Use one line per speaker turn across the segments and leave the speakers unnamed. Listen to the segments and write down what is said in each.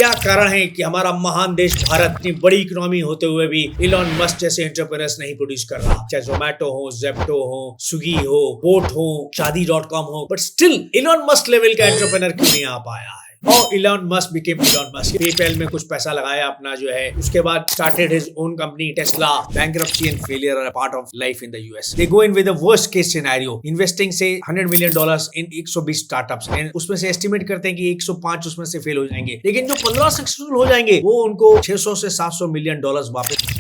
क्या कारण है कि हमारा महान देश भारत इतनी बड़ी इकोनॉमी होते हुए भी इलॉन मस्क जैसे एंटरप्रेन्योर्स नहीं प्रोड्यूस कर रहा? चाहे जोमेटो हो, जेप्टो हो, स्विगी हो, बोट हो, शादी.com हो, but still Elon Musk level का एंटरप्रेन्योर क्यों नहीं आ पाया है? और Elon Musk became Elon Musk. PayPal में कुछ पैसा लगाया अपना जो है, उसके बाद started his own company Tesla. Bankruptcy and failure are a part of life in the US. They go in with the worst case scenario, investing से $100 मिलियन इन 120 स्टार्टअप्स, एंड उसमें से एस्टिमेट करते हैं कि 105 उसमें से फेल हो जाएंगे, लेकिन जो 15 सक्सेसफुल हो जाएंगे वो उनको $600 से $700 मिलियन वापस।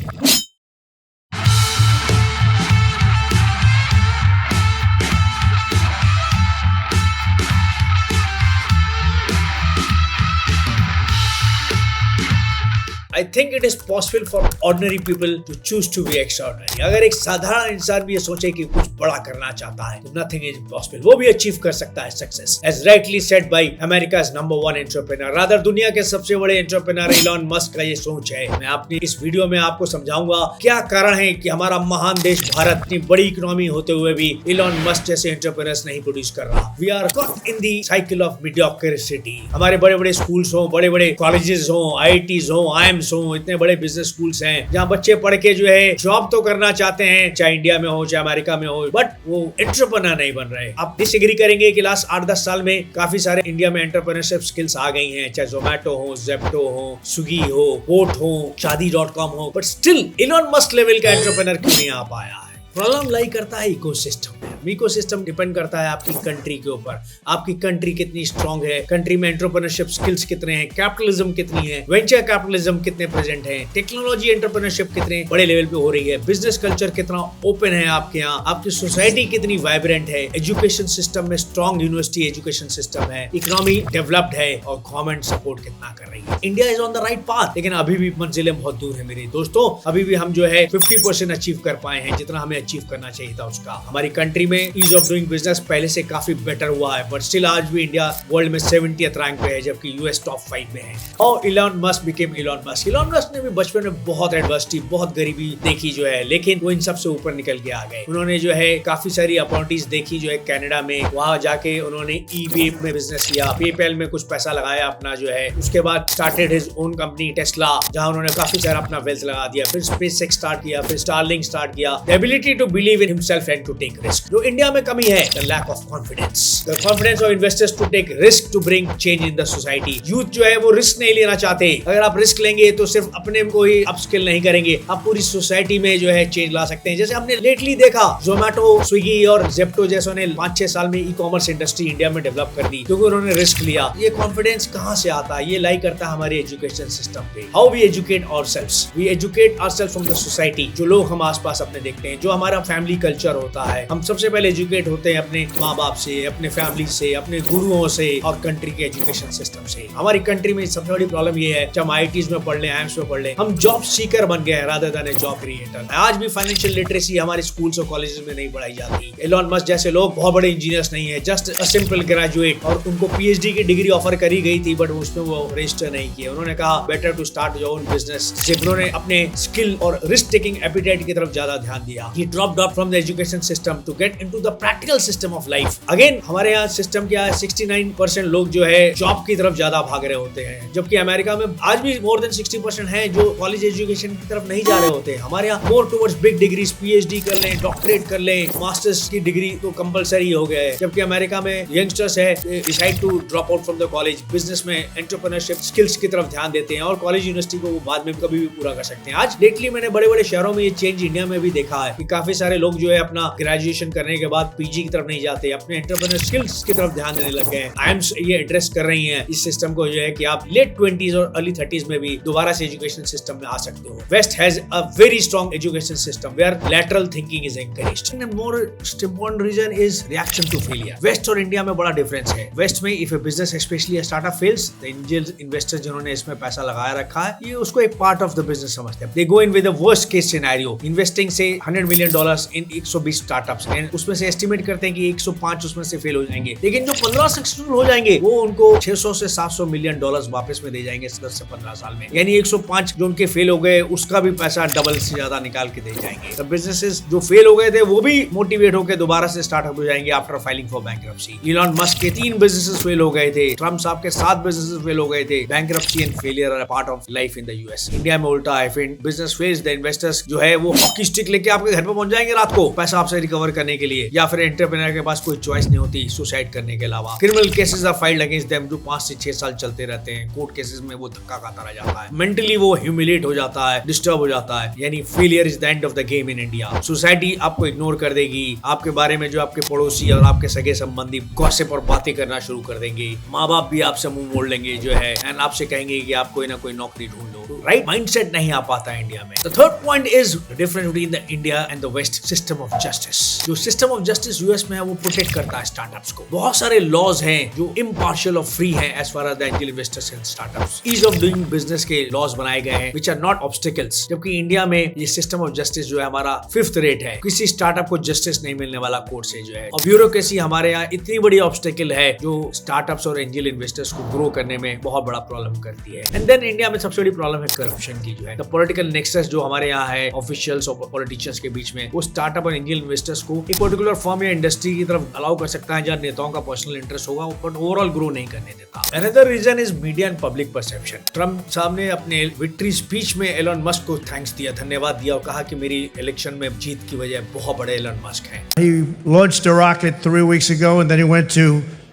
I think it is possible for ordinary people to choose to be extraordinary. अगर एक साधारण इंसान भी ये सोचे कि कुछ बड़ा करना चाहता है तो nothing is impossible. वो भी अचीव कर सकता है success. As rightly said by America's #1 entrepreneur. Rather दुनिया के सबसे बड़े एंटरप्रेन्योर इलॉन मस्क का ये सोच है। मैं अपनी इस वीडियो में आपको समझाऊंगा क्या कारण है कि हमारा महान देश भारत इतनी बड़ी इकोनॉमी होते हुए भी इलॉन मस्क जैसे एंटरप्रेन्योर्स नहीं प्रोड्यूस कर रहा। We are caught in the cycle of mediocrity. हमारे बड़े बड़े स्कूल्स हो, बड़े बड़े कॉलेजेस हो, IITs हो, IIMs हो, इतने बड़े बिजनेस स्कूल्स हैं जहाँ बच्चे पढ़ के जो है जॉब तो करना चाहते हैं, चाहे इंडिया में हो चाहे अमेरिका में हो, बट वो एंटरप्रेन्योर नहीं बन रहे। आप डिसएग्री करेंगे कि लास्ट 8-10 साल में काफी सारे इंडिया में एंटरप्रेन्योरशिप स्किल्स आ गई हैं, चाहे जोमेटो हो, जेप्टो हो, स्विगी हो, बोट हो, शादी.com हो, but still Elon Musk level का एंटरप्रेन्योर क्यों नहीं आ पाया है? प्रॉब्लम लाई करता है इकोसिस्टम में। इकोसिस्टम डिपेंड करता है आपकी कंट्री के ऊपर। आपकी कंट्री कितनी स्ट्रांग है, कंट्री में एंटरप्रेन्योरशिप स्किल्स कितने हैं, कैपिटलिज्म कितनी है, वेंचर कैपिटलिज्म कितने प्रेजेंट हैं, टेक्नोलॉजी एंटरप्रेन्योरशिप कितने बड़े लेवल पे हो रही है, बिजनेस कल्चर कितना ओपन है आपके यहाँ, आपकी सोसाइटी कितनी वाइब्रेंट है, एजुकेशन सिस्टम में स्ट्रॉन्ग यूनिवर्सिटी एजुकेशन सिस्टम है, इकोनॉमी डेवलप्ड है और गवर्नमेंट सपोर्ट कितना कर रही है। India is on the right path, लेकिन अभी भी मंजिलें बहुत दूर है मेरे दोस्तों। अभी भी हम जो है 50% अचीव कर पाए हैं जितना हमें अचीव करना चाहिए था उसका। हमारी कंट्री में ईज ऑफ डूइंग बिजनेस पहले से काफी बेटर हुआ है, बट स्टिल आज भी इंडिया वर्ल्ड में 70th रैंक पे है, जबकि यूएस टॉप 5 में है। और Elon Musk became Elon Musk. Elon Musk ने भी बचपन में बहुत एडवर्सिटी, बहुत गरीबी देखी जो है, लेकिन वो इन सब से ऊपर निकल के आ गए। उन्होंने जो है काफी सारी अपॉर्चुनिटीज देखी जो है कनाडा में, वहां जाके उन्होंने ईबे में बिजनेस किया, पेपैल में कुछ पैसा लगाया अपना जो है, उसके बाद started his own company Tesla, जहां उन्होंने काफी सारा अपना वेल्थ लगा दिया, फिर स्पेसएक्स स्टार्ट किया, फिर स्टारलिंक स्टार्ट किया। The ability to believe in himself and to take risk. जो इंडिया में कमी है, the lack of confidence, the confidence of investors to take risk to bring change in the society. Youth जो है वो risk नहीं लेना चाहते। अगर आप रिस्क लेंगे तो सिर्फ अपने को ही अपस्किल नहीं करेंगे, आप पूरी सोसाइटी में जो है चेंज ला सकते हैं। जैसे हमने लेटली देखा जोमेटो, स्विगी और जेप्टो जैसों ने 5-6 साल में ई कॉमर्स इंडस्ट्री इंडिया में डेवलप कर दी क्योंकि उन्होंने रिस्क लिया। ये कॉन्फिडेंस कहाँ से आता है? ये लाई करता है हमारे एजुकेशन सिस्टम पे। How we educate ourselves, we educate ourselves from the society. जो लोग हम आसपास अपने देखते हैं, जो हमारा फैमिली कल्चर होता है, हम सबसे पहले एजुकेट होते हैं अपने माँ बाप से, अपने फैमिली से, अपने गुरुओं से और कंट्री के एजुकेशन सिस्टम से। हमारी कंट्री में सबसे बड़ी प्रॉब्लम ये है, जब IITs में पढ़ ले, IIMs में पढ़ ले, हम जॉब सीकर बन गए रादर देन जॉब क्रिएटर। आज भी फाइनेंशियल लिटरेसी हमारे स्कूल्स और कॉलेजेस में नहीं पढ़ाई जाती। इलॉन मस्क जैसे लोग बहुत बड़े इंजीनियर्स नहीं है, जस्ट अ सिंपल ग्रेजुएट, और उनको PhD की डिग्री ऑफर करी गई थी, बट उसमें वो रजिस्टर नहीं किया। उन्होंने कहा better to start your own business. उन्होंने अपने स्किल और रिस्क टेकिंग एपिटाइट की तरफ ज्यादा ध्यान दिया। He dropped out from the education system to get into the practical system of life. Again, हमारे यहाँ सिस्टम क्या है, 69% लोग जो है जॉब की तरफ ज्यादा भाग रहे होते हैं, जबकि अमेरिका में आज भी मोर देन 60% है जो कॉलेज एजुकेशन की तरफ नहीं जा रहे होते हैं। हमारे यहाँ more towards big degrees, PhD कर लें, डॉक्टरेट कर लें, मास्टर्स की डिग्री तो कंपलसरी हो गया है, जबकि अमेरिका में यंगस्टर्स है decide to drop out from the college, business में एंटरप्रेन्योरशिप स्किल्स की तरफ ध्यान देते हैं और कॉलेज यूनिवर्सिटी को वो बाद में कभी भी पूरा कर सकते हैं। आज लेटली मैंने बड़े बड़े शहरों में ये चेंज इंडिया में भी देखा है कि काफी सारे लोग जो है अपना ग्रेजुएशन करने के बाद PG की तरफ नहीं जाते, अपने एंटरप्रेन्योर स्किल्स की तरफ ध्यान देने लग गए हैं। IIMs ये एड्रेस कर रही हैं इस सिस्टम को, जो है कि आप लेट 20s और अर्ली 30s में भी दोबारा से एजुकेशन सिस्टम में आ सकते हो। West has a very strong education system where lateral thinking is encouraged. And most important reason is reaction to failure. West और इंडिया में बड़ा डिफरेंस है। वेस्ट में if a business specially a startup fails, the angel investors जिन्होंने इसमें पैसा लगाया रखा है, ये उसको एक पार्ट ऑफ द बिजनेस समझते हैं। They go in with the worst case scenario, investing से $100 मिलियन इन 120 स्टार्टअप्स, एंड उसमें से एस्टिमेट करते हैं कि 105 उसमें से फेल हो जाएंगे, लेकिन जो 15 सक्सेसफुल हो जाएंगे वो उनको 600 से 700 मिलियन डॉलर्स वापस में दे जाएंगे 10 से 15 साल में। यानी 105 जो उनके फेल हो गए उसका भी पैसा डबल से ज्यादा निकाल के दे जाएंगे। तो बिजनेसेस जो फेल हो गए थे वो भी मोटिवेट होकर दोबारा से स्टार्टअप हो जाएंगे after filing for bankruptcy. Elon Musk के 3 बिजनेसेस फेल हो गए थे, ट्रम्प साहब के 7 बिजनेसेस फेल हो गए थे। Bankruptcy and failure are part of life in the US. India में उल्टा है, बिजनेस फेल्स द इन्वेस्टर्स जो है वो हॉकी स्टिक लेके आपके घर पे पहुंच जाएंगे रात को पैसा आपसे रिकवर करने के लिए, या फिर एंटरप्रेन्योर के पास कोई चॉइस नहीं होती सुसाइड करने के अलावा। Criminal cases are filed against them जो 5 से 6 साल चलते रहते हैं। कोर्ट केसेस में वो धक्का खाता रह जाता है, मेंटली वो ह्यूमिलेट हो जाता है, डिस्टर्ब हो जाता है। यानी failure is the end of the game in India. Society आपको इग्नोर कर देगी, आपके बारे में जो आपके पड़ोसी और आपके सगे संबंधी गॉसिप और बातें करना शुरू कर देंगे। माँ बाप भी आपसे मुंह मोड़ लेंगे जो है, एंड आपसे कहेंगे कि आप कोई ना कोई नौकरी ढूंढ लो। राइट माइंडसेट नहीं आ पाता है इंडिया में। The third point is difference between the India and the West system of justice. जो सिस्टम ऑफ जस्टिस यूएस में है वो प्रोटेक्ट करता है स्टार्टअप्स को। बहुत सारे लॉज हैं जो इम्पार्शियल और फ्री हैं as far as the angel investors and startups. Ease of doing business के लॉज बनाए गए हैं व्हिच आर नॉट ऑब्स्टिकल्स। जबकि इंडिया में ये सिस्टम ऑफ जस्टिस जो है हमारा 5th रेट है। किसी स्टार्टअप को जस्टिस नहीं मिलने वाला कोर्ट से जो है। और ब्यूरोक्रेसी हमारे यहाँ इतनी बड़ी ऑब्स्टिकल है जो स्टार्टअप्स और एंजल इन्वेस्टर्स को ग्रो करने में बहुत बड़ा प्रॉब्लम करती है। एंड देन इंडिया में सबसे बड़ी प्रॉब्लम है करप्शन की जो है। द पॉलिटिकल नेक्सस जो हमारे यहाँ है ऑफिशियल्स और पॉलिटिशियंस के बीच में, वो स्टार्टअप और एंजल इन्वेस्टर्स को एक पर्टिकुलर फॉर्म या इंडस्ट्री की तरफ अलाउ कर सकता है जहाँ नेताओं का पर्सनल इंटरेस्ट होगा, बट ओवरऑल ग्रो नहीं करने देता। Another reason is media and public perception. Trump साहब ने अपने विक्ट्री स्पीच में एलन मस्क को थैंक्स दिया, धन्यवाद दिया और कहा कि मेरी इलेक्शन में जीत की वजह बहुत बड़े एलन मस्क हैं।
He launched a rocket 3 weeks ago and then he went to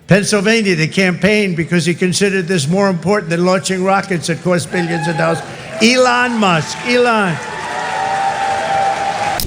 Pennsylvania to campaign because he considered this more important than launching rockets that cost billions of dollars. Elon Musk, Elon.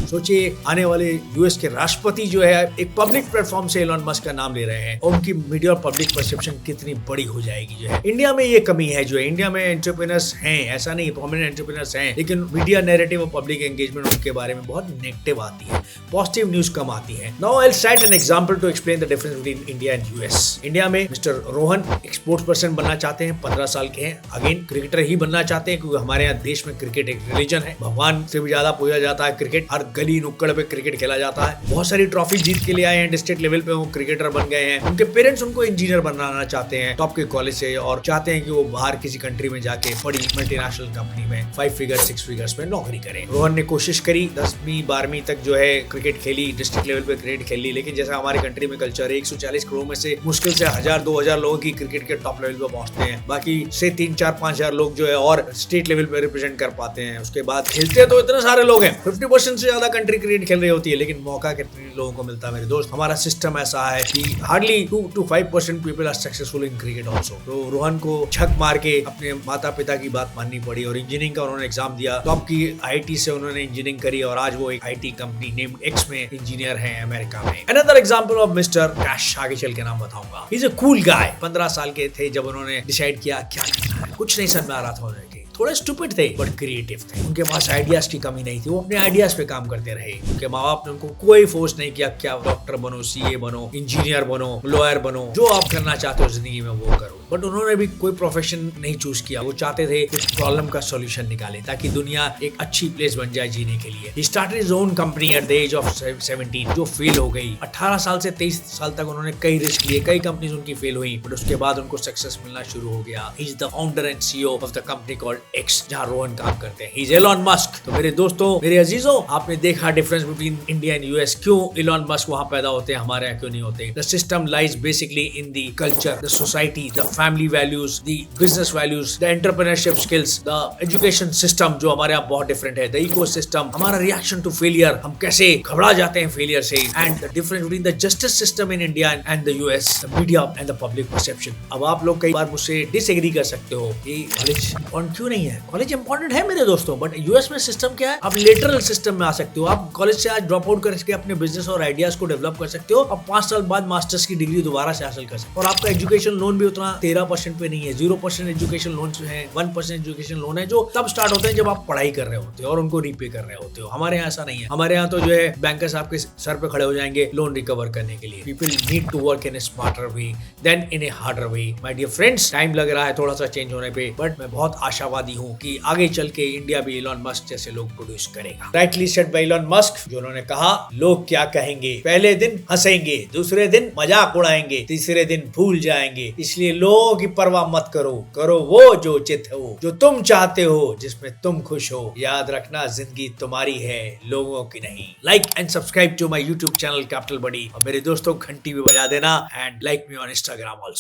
सोचिए आने वाले US के राष्ट्रपति जो है एक public platform से Elon Musk का नाम ले रहे हैं और उनकी मीडिया और पब्लिक परसेप्शन कितनी बड़ी हो जाएगी जो है। इंडिया में ये कमी है जो है। इंडिया में एंटरप्रेन्योर्स हैं, ऐसा नहीं प्रोमिनेंट एंटरप्रेन्योर्स हैं, लेकिन मीडिया नैरेटिव और पब्लिक एंगेजमेंट उनके बारे में बहुत नेगेटिव आती है, पॉजिटिव न्यूज कम आती है। Now I will cite an example to explain the difference between India and US. India में मिस्टर रोहन एक स्पोर्ट्स पर्सन बनना चाहते हैं, 15 साल के हैं, अगेन क्रिकेटर ही बनना चाहते हैं क्योंकि हमारे यहाँ देश में क्रिकेट एक रिलीजन है, भगवान से भी ज्यादा पूजा जाता है क्रिकेट। हर गली नुक्कड़ पे क्रिकेट खेला जाता है। बहुत सारी ट्रॉफी जीत के लिए आए हैं, डिस्ट्रिक्ट लेवल पे वो क्रिकेटर बन गए हैं। उनके पेरेंट्स उनको इंजीनियर बनाना चाहते हैं टॉप के कॉलेज से, और चाहते हैं कि वो बाहर किसी कंट्री में जाके बड़ी मल्टीनेशनल कंपनी में 5 फिगर्स 6 फिगर्स में नौकरी करें। रोहन ने कोशिश करी, 10वीं 12वीं तक जो है क्रिकेट खेली, डिस्ट्रिक्ट लेवल पे क्रिकेट खेली, लेकिन जैसा हमारे कंट्री में कल्चर है 140 करोड़ में से मुश्किल से 1000-2000 लोग ही क्रिकेट के टॉप लेवल पे पहुंचते हैं। बाकी से 3-4-5 लोग जो है और स्टेट लेवल पे रिप्रेजेंट कर पाते हैं। उसके बाद खेलते तो इतने सारे लोग हैं, 50% से ज्यादा कंट्री क्रिकेट खेल रही होती है, लेकिन मौका कितने लोगों को मिलता है मेरे दोस्त। हमारा सिस्टम ऐसा है कि hardly 2 to 5% people are successful in cricket also. तो रोहन को छक मार के अपने माता पिता की बात माननी पड़ी और इंजीनियरिंग का उन्होंने एग्जाम दिया। टॉप की आईआईटी से उन्होंने इंजीनियरिंग करी और आज वो एक आईटी कंपनी नेम्ड एक्स में इंजीनियर हैं अमेरिका में। Another example of mister cash, आगे चल के नाम बताऊंगा। He is a cool guy. 15 साल के थे जब उन्होंने डिसाइड किया क्या करना है, कुछ नहीं समझ में आ रहा था उन्हें। थोड़े स्टूपिड थे बट क्रिएटिव थे। उनके पास आइडियाज की कमी नहीं थी, वो अपने आइडियाज पे काम करते रहे। उनके माँ बाप ने उनको कोई फोर्स नहीं किया क्या डॉक्टर बनो, सीए बनो, इंजीनियर बनो, लॉयर बनो, जो आप करना चाहते हो जिंदगी में वो करो। बट उन्होंने भी कोई प्रोफेशन नहीं चूज किया। वो चाहते थे कुछ प्रॉब्लम का सॉल्यूशन निकाले ताकि दुनिया एक अच्छी प्लेस बन जाए जीने के लिए। He started his own company at the age of 17 जो फेल हो गई। 18 साल से 23 साल तक उन्होंने कई रिस्क लिए, कई कंपनीज उनकी फेल हुई, बट उसके बाद उनको सक्सेस मिलना शुरू हो गया। He is the founder and CEO of the company called X जहां रोहन काम करते हैं। He is Elon Musk. तो मेरे दोस्तों, मेरे अजीजों, आपने देखा difference between India and US. क्यों एलन मस्क वहां पैदा होते हैं, हमारे यहाँ क्यों नहीं होते। The system lies basically in the culture, the society, the family values, the business values, the entrepreneurship skills, the education system जो हमारे यहाँ बहुत डिफरेंट है, द इकोसिस्टम, हमारा रिएक्शन टू फेलियर, हम कैसे घबरा जाते हैं फेलियर से, and the difference between the justice system in India and the US, the media and the public perception. अब आप लोग कई बार मुझसे डिसएग्री कर सकते हो कि कॉलेज इंपॉर्टेंट क्यों नहीं है। कॉलेज इंपॉर्टेंट है मेरे दोस्तों, बट यूएस में सिस्टम क्या है, आप लेटरल सिस्टम में आ सकते हो। आप कॉलेज से आज ड्रॉप आउट करके अपने बिजनेस और आइडियाज को डेवलप कर सकते हो और 5 साल बाद मास्टर्स की डिग्री दोबारा से हासिल कर सकते हो। और आपका एजुकेशन लोन भी उतना 13% पे नहीं है, 0% एजुकेशन लोन है, 1% एजुकेशन लोन है जो तब स्टार्ट होते हैं जब आप पढ़ाई कर रहे होते हो और उनको रीपे कर रहे होते हो। हमारे यहाँ ऐसा नहीं है। हमारे यहाँ तो जो है बैंकर्स आपके सर पे खड़े हो जाएंगे लोन रिकवर करने के लिए। People need to work in a smarter way than in a harder way. My dear friends, time लग रहा है थोड़ा सा चेंज होने पे, बट मैं बहुत आशावादी आशावादी हूँ कि आगे चल के इंडिया भी इलॉन मस्क जैसे लोग प्रोड्यूस करेगा। Rightly said bye Elon Musk, जो उन्होंने कहा लोग क्या कहेंगे, पहले दिन हंसेंगे, दूसरे दिन मजाक उड़ाएंगे, तीसरे दिन भूल जाएंगे, इसलिए लोगों की परवाह मत करो, करो वो जो उचित हो, जो तुम चाहते हो, जिसमें तुम खुश हो। याद रखना जिंदगी तुम्हारी है, लोगों की नहीं। Like and subscribe to my YouTube channel Capital Buddy, और मेरे दोस्तों घंटी भी बजा देना, and like me on Instagram also.